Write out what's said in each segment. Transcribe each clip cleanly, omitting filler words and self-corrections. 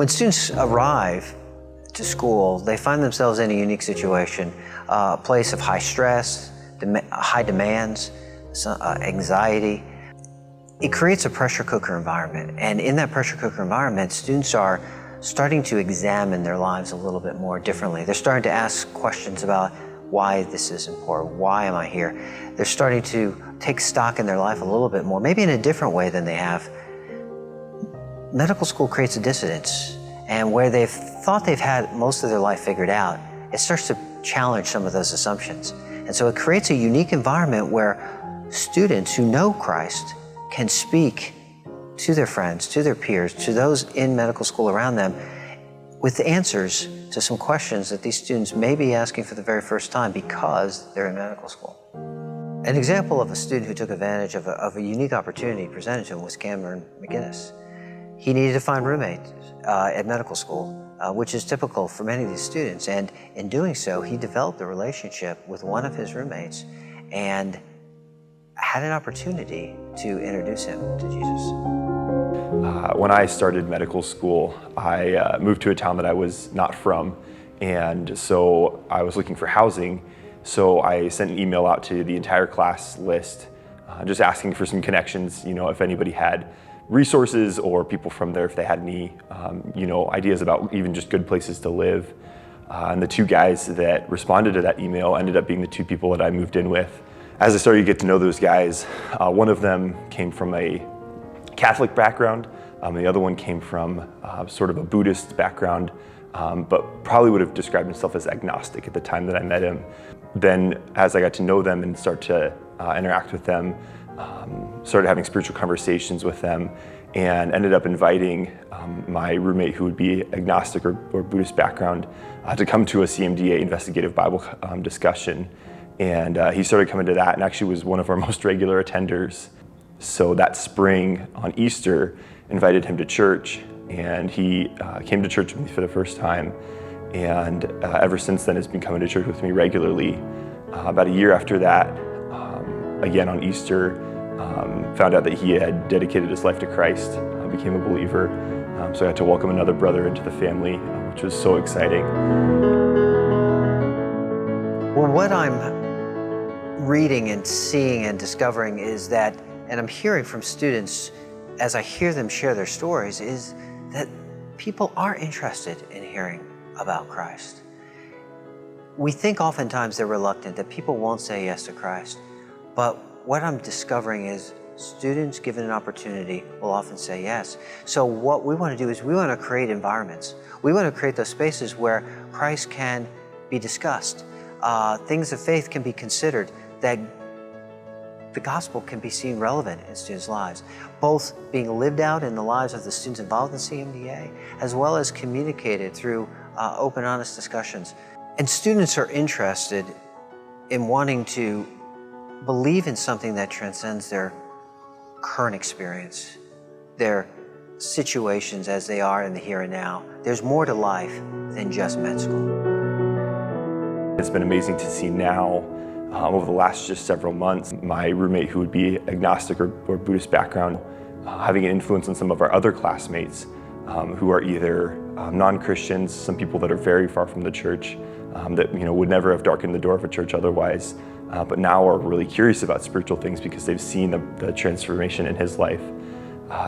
When students arrive to school, they find themselves in a unique situation, a place of high stress, high demands, anxiety. It creates a pressure cooker environment, and in that pressure cooker environment, students are starting to examine their lives a little bit more differently. They're starting to ask questions about why this is important, why am I here? They're starting to take stock in their life a little bit more, maybe in a different way than they have. Medical school creates a dissonance, and where they've thought they've had most of their life figured out, it starts to challenge some of those assumptions. And so it creates a unique environment where students who know Christ can speak to their friends, to their peers, to those in medical school around them with answers to some questions that these students may be asking for the very first time because they're in medical school. An example of a student who took advantage of a unique opportunity presented to him was Cameron McGinnis. He needed to find roommates at medical school, which is typical for many of these students. And in doing so, he developed a relationship with one of his roommates and had an opportunity to introduce him to Jesus. When I started medical school, I moved to a town that I was not from, and so I was looking for housing. So I sent an email out to the entire class list, just asking for some connections, if anybody had resources or people from there, if they had any, ideas about even just good places to live. And the two guys that responded to that email ended up being the two people that I moved in with. As I started to get to know those guys, one of them came from a Catholic background, the other one came from sort of a Buddhist background, but probably would have described himself as agnostic at the time that I met him. Then as I got to know them and start to interact with them, started having spiritual conversations with them, and ended up inviting my roommate, who would be agnostic or Buddhist background, to come to a CMDA investigative Bible discussion. And he started coming to that and actually was one of our most regular attenders. So that spring on Easter, invited him to church, and he came to church with me for the first time. And ever since then has been coming to church with me regularly. About a year after that, again on Easter, found out that he had dedicated his life to Christ, became a believer. So I got to welcome another brother into the family, which was so exciting. Well, what I'm reading and seeing and discovering is that, and I'm hearing from students as I hear them share their stories, is that people are interested in hearing about Christ. We think oftentimes they're reluctant, that people won't say yes to Christ. But what I'm discovering is students given an opportunity will often say yes. So what we want to do is we want to create environments. We want to create those spaces where Christ can be discussed. Things of faith can be considered, that the gospel can be seen relevant in students' lives, both being lived out in the lives of the students involved in CMDA, as well as communicated through open, honest discussions. And students are interested in wanting to believe in something that transcends their current experience, their situations as they are in the here and now. There's more to life than just med school. It's been amazing to see now, over the last just several months, my roommate, who would be agnostic or Buddhist background, having an influence on some of our other classmates who are either non-Christians, some people that are very far from the church, that would never have darkened the door of a church otherwise, but now are really curious about spiritual things because they've seen the transformation in his life.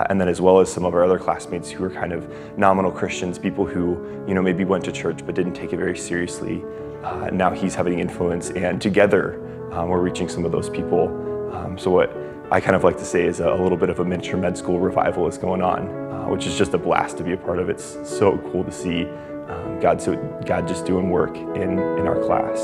And then as well as some of our other classmates who are kind of nominal Christians, people who maybe went to church but didn't take it very seriously. Now he's having influence, and together we're reaching some of those people. So what I kind of like to say is a little bit of a miniature med school revival is going on, which is just a blast to be a part of. It's so cool to see God just doing work in our class.